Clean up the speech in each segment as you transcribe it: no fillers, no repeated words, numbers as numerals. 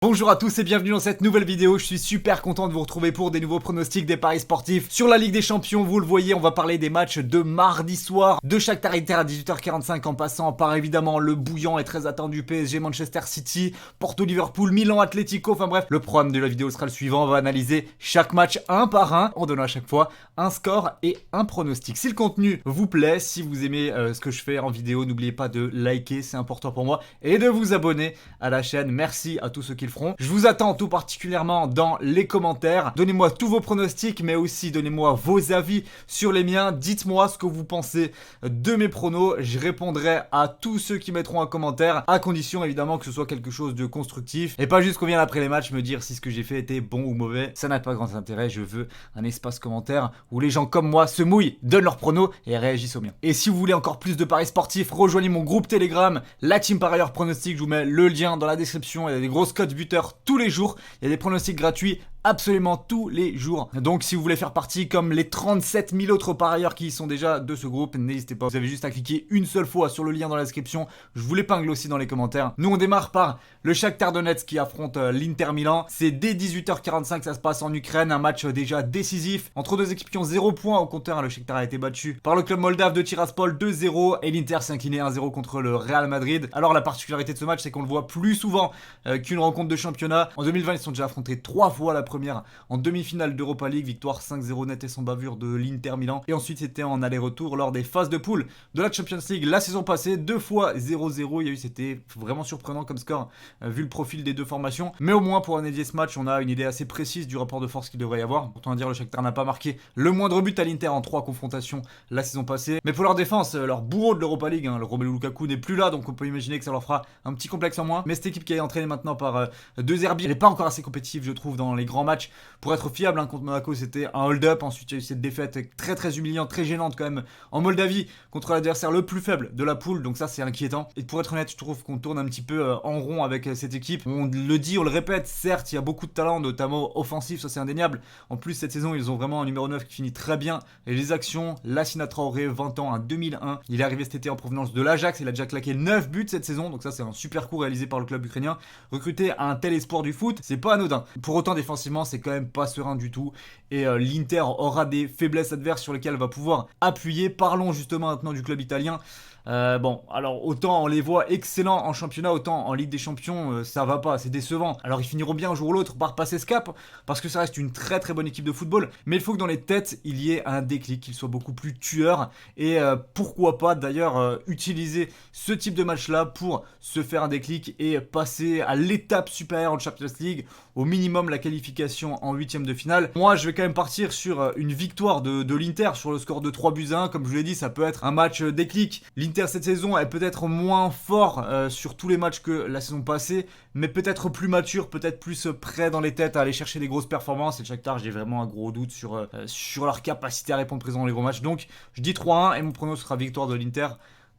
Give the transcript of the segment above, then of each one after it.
Bonjour à tous et bienvenue dans cette nouvelle vidéo. Je suis super content de vous retrouver pour des nouveaux pronostics des paris sportifs sur la Ligue des Champions. Vous le voyez, on va parler des matchs de mardi soir, de Shakhtar Inter à 18h45 en passant par évidemment le bouillant et très attendu PSG Manchester City, Porto Liverpool, Milan Atlético. Enfin bref, le programme de la vidéo sera le suivant. On va analyser chaque match un par un en donnant à chaque fois un score et un pronostic. Si le contenu vous plaît, si vous aimez ce que je fais en vidéo, n'oubliez pas de liker, c'est important pour moi, et de vous abonner à la chaîne. Merci à tous ceux qui le feront. Je vous attends tout particulièrement dans les commentaires. Donnez-moi tous vos pronostics, mais aussi donnez-moi vos avis sur les miens. Dites-moi ce que vous pensez de mes pronos. Je répondrai à tous ceux qui mettront un commentaire, à condition évidemment que ce soit quelque chose de constructif et pas juste qu'on vienne après les matchs me dire si ce que j'ai fait était bon ou mauvais. Ça n'a pas grand intérêt. Je veux un espace commentaire où les gens comme moi se mouillent, donnent leurs pronos et réagissent aux miens. Et si vous voulez encore plus de paris sportifs, rejoignez mon groupe Telegram, la team par ailleurs pronostic. Je vous mets le lien dans la description. Il y a des grosses cotes buteurs tous les jours. Il y a des pronostics gratuits absolument tous les jours. Donc si vous voulez faire partie comme les 37 000 autres parieurs qui sont déjà de ce groupe, n'hésitez pas. Vous avez juste à cliquer une seule fois sur le lien dans la description. Je vous l'épingle aussi dans les commentaires. Nous on démarre par le Shakhtar Donetsk qui affronte l'Inter Milan. C'est dès 18h45, ça se passe en Ukraine. Un match déjà décisif entre deux équipes qui ont 0 points au compteur. Le Shakhtar a été battu par le club moldave de Tiraspol 2-0 et l'Inter s'est incliné 1-0 contre le Real Madrid. Alors la particularité de ce match, c'est qu'on le voit plus souvent qu'une rencontre de championnat. En 2020, ils sont déjà affrontés 3 fois la première en demi-finale d'Europa League, victoire 5-0 net et sans bavure de l'Inter Milan. Et ensuite c'était en aller-retour lors des phases de poule de la Champions League la saison passée, 2 fois 0-0. Il y a eu, c'était vraiment surprenant comme score vu le profil des deux formations. Mais au moins pour analyser ce match, on a une idée assez précise du rapport de force qu'il devrait y avoir. Pourtant à dire, le Shakhtar n'a pas marqué le moindre but à l'Inter en 3 confrontations la saison passée. Mais pour leur défense, leur bourreau de l'Europa League, le Romelu Lukaku n'est plus là, donc on peut imaginer que ça leur fera un petit complexe en moins. Mais cette équipe qui est entraînée maintenant par De Zerbi, elle n'est pas encore assez compétitive je trouve dans les grands matchs pour être fiable. Contre Monaco c'était un hold-up, ensuite il y a eu cette défaite très humiliante, très gênante quand même en Moldavie contre l'adversaire le plus faible de la poule, donc ça c'est inquiétant. Et pour être honnête, je trouve qu'on tourne un petit peu en rond avec cette équipe. On le dit, on le répète, certes il y a beaucoup de talent, notamment offensif, ça c'est indéniable. En plus cette saison ils ont vraiment un numéro 9 qui finit très bien. Et les actions, Lassina Traoré, 20 ans, 2001, il est arrivé cet été en provenance de l'Ajax, il a déjà claqué 9 buts cette saison, donc ça c'est un super coup réalisé par le club ukrainien. Recruter un tel espoir du foot, c'est pas anodin. Pour autant défensivement c'est quand même pas serein du tout et l'Inter aura des faiblesses adverses sur lesquelles elle va pouvoir appuyer. Parlons justement maintenant du club italien. Bon, alors autant on les voit excellents en championnat, autant en Ligue des Champions ça va pas, c'est décevant. Alors ils finiront bien un jour ou l'autre par passer ce cap, parce que ça reste une très bonne équipe de football, mais il faut que dans les têtes il y ait un déclic, qu'il soit beaucoup plus tueur, et pourquoi pas d'ailleurs utiliser ce type de match là pour se faire un déclic et passer à l'étape supérieure en Champions League, au minimum la qualification en 8ème de finale. Moi je vais quand même partir sur une victoire de l'Inter sur le score de 3-1, comme je vous l'ai dit, ça peut être un match déclic. L'Inter cette saison est peut-être moins fort sur tous les matchs que la saison passée, mais peut-être plus mature, peut-être plus prêt dans les têtes à aller chercher des grosses performances. Et le Shakhtar, j'ai vraiment un gros doute sur leur capacité à répondre présent dans les gros matchs. Donc je dis 3-1 et mon prono sera victoire de l'Inter.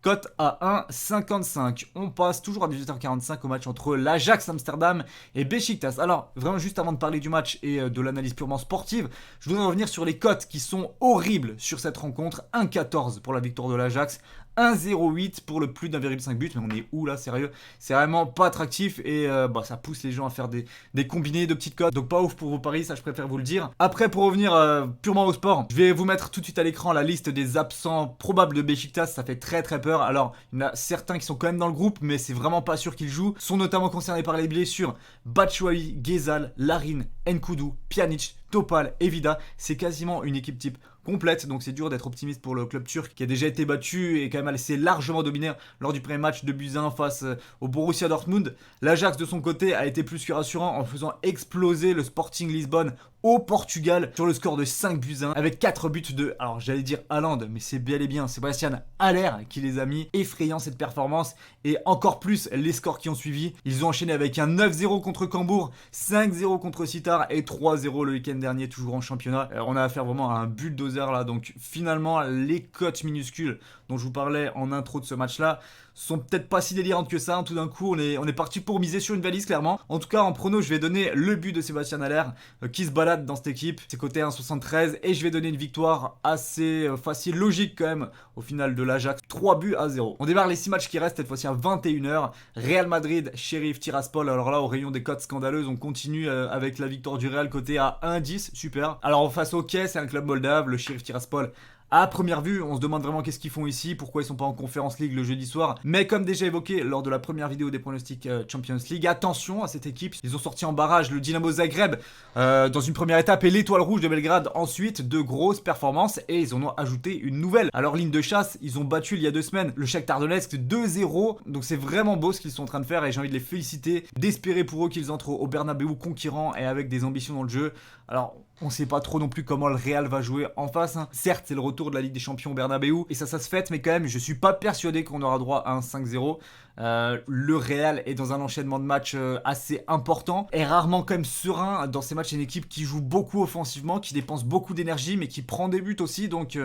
Cote à 1,55. On passe toujours à 18h45 au match entre l'Ajax Amsterdam et Beşiktaş. Alors, vraiment juste avant de parler du match et de l'analyse purement sportive, je voudrais revenir sur les cotes qui sont horribles sur cette rencontre. 1,14 pour la victoire de l'Ajax, 1,08 pour le plus d'1,5 but. Mais on est où là, sérieux? C'est vraiment pas attractif et ça pousse les gens à faire des combinés de petites cotes. Donc pas ouf pour vos paris, ça je préfère vous le dire. Après, pour revenir purement au sport, je vais vous mettre tout de suite à l'écran la liste des absents probables de Beşiktaş. Ça fait très peur. Alors, il y en a certains qui sont quand même dans le groupe, mais c'est vraiment pas sûr qu'ils jouent. Sont notamment concernés par les blessures Batshuayi, Gezal, Larin, Nkoudou, Pjanic, Topal et Vida. C'est quasiment une équipe type complète, donc c'est dur d'être optimiste pour le club turc qui a déjà été battu et quand même assez largement dominé lors du premier match de Buzyn face au Borussia Dortmund. L'Ajax de son côté a été plus que rassurant en faisant exploser le Sporting Lisbonne au Portugal sur le score de 5-1 avec 4 buts de, alors j'allais dire Haaland, mais c'est bel et bien Sébastien Haller qui les a mis. Effrayant cette performance et encore plus les scores qui ont suivi. Ils ont enchaîné avec un 9-0 contre Cambourg, 5-0 contre Sittard et 3-0 le week-end dernier toujours en championnat. On a affaire vraiment à un bulldozer là, donc finalement les cotes minuscules dont je vous parlais en intro de ce match-là sont peut-être pas si délirantes que ça. Tout d'un coup, on est parti pour miser sur une valise, clairement. En tout cas, en prono, je vais donner le but de Sébastien Haller qui se balade dans cette équipe. C'est côté 1,73 et je vais donner une victoire assez facile, logique quand même, au final de l'Ajax. 3-0. On démarre les 6 matchs qui restent, cette fois-ci à 21h. Real Madrid, Sheriff Tiraspol. Alors là, au rayon des cotes scandaleuses, on continue avec la victoire du Real côté à 1,10. Super. Alors en face, ok, c'est un club moldave, le Sheriff Tiraspol. À première vue, on se demande vraiment qu'est-ce qu'ils font ici, pourquoi ils sont pas en Conference League le jeudi soir. Mais comme déjà évoqué lors de la première vidéo des pronostics Champions League, attention à cette équipe. Ils ont sorti en barrage le Dynamo Zagreb dans une première étape et l'Étoile Rouge de Belgrade ensuite. De grosses performances et ils en ont ajouté une nouvelle. À leur ligne de chasse, ils ont battu il y a 2 semaines le Shakhtar Donetsk 2-0. Donc c'est vraiment beau ce qu'ils sont en train de faire et j'ai envie de les féliciter, d'espérer pour eux qu'ils entrent au Bernabeu conquérant et avec des ambitions dans le jeu. Alors on sait pas trop non plus comment le Real va jouer en face. Certes, c'est le retour de la Ligue des Champions au Bernabeu et ça se fête, mais quand même, je suis pas persuadé qu'on aura droit à un 5-0. Le Real est dans un enchaînement de matchs assez important, est rarement quand même serein dans ces matchs. C'est une équipe qui joue beaucoup offensivement, qui dépense beaucoup d'énergie, mais qui prend des buts aussi. Donc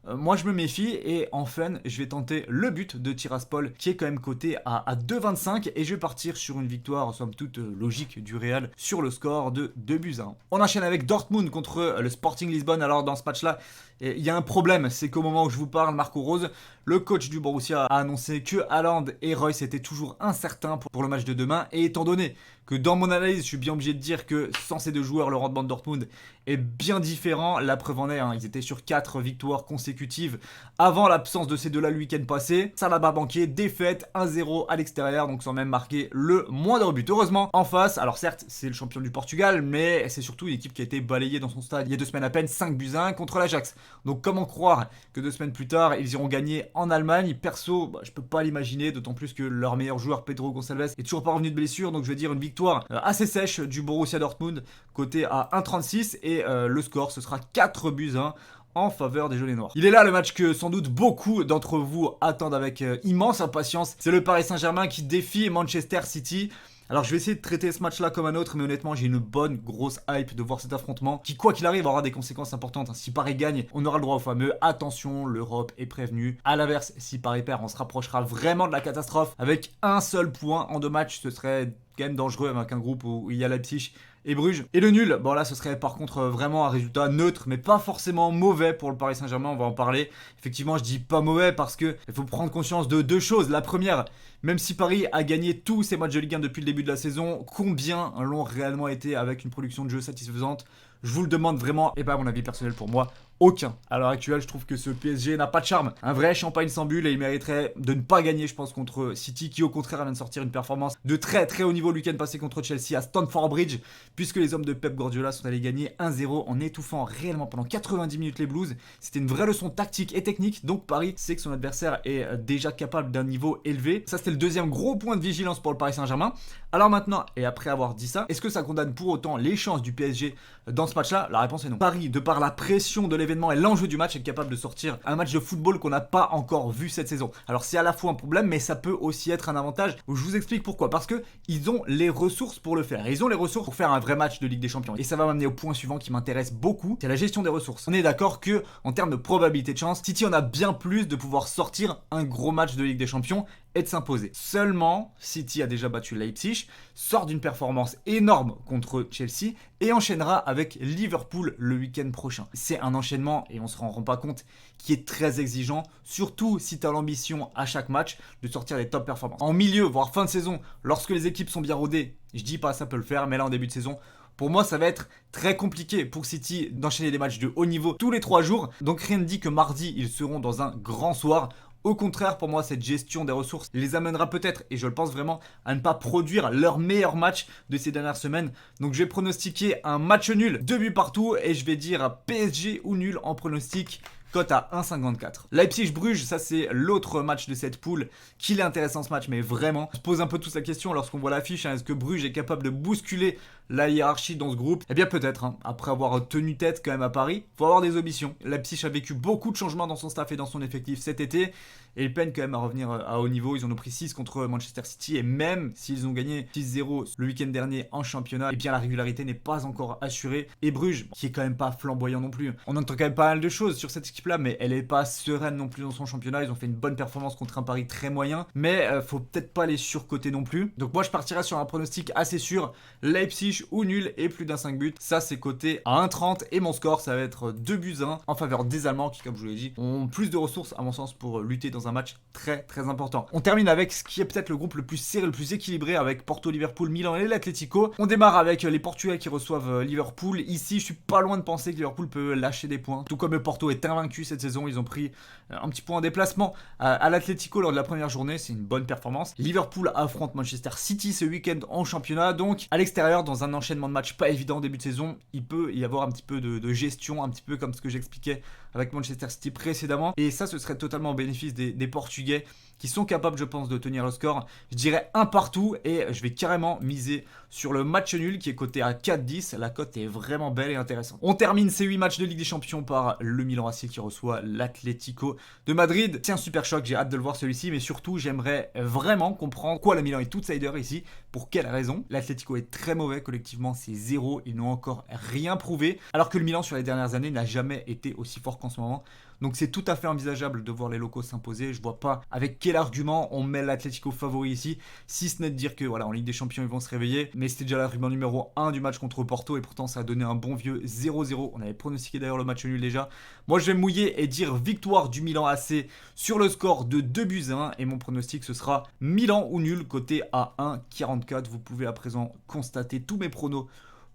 moi je me méfie et en fun, je vais tenter le but de Tiraspol qui est quand même coté à 2,25 et je vais partir sur une victoire somme toute logique du Real sur le score de 2-1. On enchaîne avec Dortmund contre le Sporting Lisbonne. Alors dans ce match-là, il y a un problème, c'est qu'au moment où je vous parle, Marco Rose, le coach du Borussia, a annoncé que Haaland et Reus étaient toujours incertains pour le match de demain. Et étant donné que dans mon analyse, je suis bien obligé de dire que sans ces deux joueurs, le rendement de Dortmund est bien différent. La preuve en est, ils étaient sur 4 victoires consécutives avant l'absence de ces deux-là le week-end passé. Ça n'a pas manqué, défaite 1-0 à l'extérieur, donc sans même marquer le moindre but. Heureusement, en face, alors certes, c'est le champion du Portugal, mais c'est surtout une équipe qui a été balayée dans son stade il y a 2 semaines à peine, 5-1 contre l'Ajax. Donc comment croire que 2 semaines plus tard, ils iront gagner en Allemagne? Perso, je peux pas l'imaginer, d'autant plus que leur meilleur joueur, Pedro Gonçalves, est toujours pas revenu de blessure, donc je vais dire une victoire assez sèche du Borussia Dortmund, côté à 1,36 et le score, ce sera 4-1 en faveur des jaunes et noirs. Il est là le match que sans doute beaucoup d'entre vous attendent avec immense impatience. C'est le Paris Saint-Germain qui défie Manchester City. Alors je vais essayer de traiter ce match là comme un autre, mais honnêtement j'ai une bonne grosse hype de voir cet affrontement qui, quoi qu'il arrive, aura des conséquences importantes. Si Paris gagne, on aura le droit au fameux attention, l'Europe est prévenue. A l'inverse, si Paris perd, on se rapprochera vraiment de la catastrophe. Avec un seul point en 2 matchs, ce serait quand même dangereux avec un groupe où il y a Leipzig et Bruges. Et le nul, bon là ce serait par contre vraiment un résultat neutre, mais pas forcément mauvais pour le Paris Saint-Germain, on va en parler. Effectivement, je dis pas mauvais parce que il faut prendre conscience de 2 choses. La première, même si Paris a gagné tous ses matchs de Ligue 1 depuis le début de la saison, combien l'ont réellement été avec une production de jeu satisfaisante? Je vous le demande vraiment, et pas à mon avis personnel pour moi, aucun. À l'heure actuelle, je trouve que ce PSG n'a pas de charme. Un vrai champagne sans bulle et il mériterait de ne pas gagner, je pense, contre City, qui au contraire vient de sortir une performance de très très haut niveau le week-end passé contre Chelsea à Stamford Bridge, puisque les hommes de Pep Guardiola sont allés gagner 1-0 en étouffant réellement pendant 90 minutes les Blues. C'était une vraie leçon tactique et technique, donc Paris sait que son adversaire est déjà capable d'un niveau élevé. Ça, c'était le deuxième gros point de vigilance pour le Paris Saint-Germain. Alors maintenant, et après avoir dit ça, est-ce que ça condamne pour autant les chances du PSG dans ce match-là? La réponse est non. Paris, de par la pression de l'événement et l'enjeu du match, est capable de sortir un match de football qu'on n'a pas encore vu cette saison. Alors c'est à la fois un problème, mais ça peut aussi être un avantage. Je vous explique pourquoi. Parce que ils ont les ressources pour le faire. Et ils ont les ressources pour faire un vrai match de Ligue des Champions. Et ça va m'amener au point suivant qui m'intéresse beaucoup, c'est la gestion des ressources. On est d'accord que, en termes de probabilité de chance, City en a bien plus de pouvoir sortir un gros match de Ligue des Champions et de s'imposer. Seulement, City a déjà battu Leipzig, sort d'une performance énorme contre Chelsea et enchaînera avec Liverpool le week-end prochain. C'est un enchaînement, et on se rend pas compte, qui est très exigeant, surtout si tu as l'ambition à chaque match de sortir des top performances. En milieu, voire fin de saison, lorsque les équipes sont bien rodées, je dis pas ça peut le faire, mais là en début de saison, pour moi, ça va être très compliqué pour City d'enchaîner des matchs de haut niveau tous les 3 jours. Donc rien ne dit que mardi, ils seront dans un grand soir. Au contraire, pour moi, cette gestion des ressources les amènera peut-être, et je le pense vraiment, à ne pas produire leur meilleur match de ces dernières semaines. Donc je vais pronostiquer un match nul, 2 buts partout, et je vais dire PSG ou nul en pronostic. Cote à 1,54. Leipzig-Bruges, ça c'est l'autre match de cette poule. Qu'il est intéressant ce match, mais vraiment. On se pose un peu tous la question lorsqu'on voit l'affiche. Est-ce que Bruges est capable de bousculer la hiérarchie dans ce groupe? Eh bien peut-être, après avoir tenu tête quand même à Paris. Faut avoir des ambitions. Leipzig a vécu beaucoup de changements dans son staff et dans son effectif cet été. et ils peinent quand même à revenir à haut niveau. Ils en ont pris 6 contre Manchester City, et même s'ils ont gagné 6-0 le week-end dernier en championnat, et bien la régularité n'est pas encore assurée. Et Bruges, qui est quand même pas flamboyant non plus. On entend quand même pas mal de choses sur cette équipe là, mais elle est pas sereine non plus dans son championnat. Ils ont fait une bonne performance contre un Paris très moyen, mais faut peut-être pas les surcoter non plus. Donc moi je partirais sur un pronostic assez sûr, Leipzig ou nul et plus d'un 5 buts. Ça c'est coté à 1,30 et mon score ça va être 2-1 en faveur des Allemands qui, comme je vous l'ai dit, ont plus de ressources à mon sens pour lutter dans un match très important. On termine avec ce qui est peut-être le groupe le plus serré, le plus équilibré, avec Porto, Liverpool, Milan et l'Atlético. On démarre avec les Portugais qui reçoivent Liverpool. Ici je suis pas loin de penser que Liverpool peut lâcher des points, tout comme le Porto est invaincu cette saison. Ils ont pris un petit point en déplacement à l'Atlético lors de la première journée, c'est une bonne performance. Liverpool affronte Manchester City ce week-end en championnat, donc à l'extérieur dans un enchaînement de matchs pas évident au début de saison, il peut y avoir un petit peu de gestion, un petit peu comme ce que j'expliquais avec Manchester City précédemment, et ça ce serait totalement au bénéfice des Portugais qui sont capables, je pense, de tenir le score. Je dirais un partout, et je vais carrément miser sur le match nul qui est coté à 4-10. La cote est vraiment belle et intéressante. On termine ces 8 matchs de Ligue des Champions par le Milan AC qui reçoit l'Atlético de Madrid. C'est un super choc, j'ai hâte de le voir celui-ci, mais surtout j'aimerais vraiment comprendre pourquoi le Milan est outsider ici, pour quelle raison. L'Atlético est très mauvais collectivement, c'est 0, ils n'ont encore rien prouvé, alors que le Milan sur les dernières années n'a jamais été aussi fort qu'en ce moment. Donc c'est tout à fait envisageable de voir les locaux s'imposer. Je vois pas avec quel argument on met l'Atlético favori ici, si ce n'est de dire que voilà, en Ligue des Champions ils vont se réveiller. Mais c'était déjà l'argument numéro 1 du match contre Porto, et pourtant ça a donné un bon vieux 0-0. On avait pronostiqué d'ailleurs le match nul déjà. Moi je vais me mouiller et dire victoire du Milan AC sur le score de 2-1, et mon pronostic ce sera Milan ou nul coté à 1,44. Vous pouvez à présent constater tous mes pronos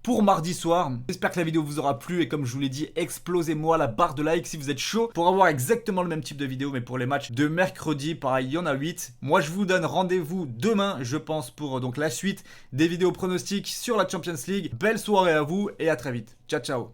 pour mardi soir. J'espère que la vidéo vous aura plu, et comme je vous l'ai dit, explosez-moi la barre de like si vous êtes chaud pour avoir exactement le même type de vidéo, mais pour les matchs de mercredi. Pareil, il y en a 8. Moi je vous donne rendez-vous demain, je pense, pour donc la suite des vidéos pronostics sur la Champions League. Belle soirée à vous et à très vite. Ciao ciao.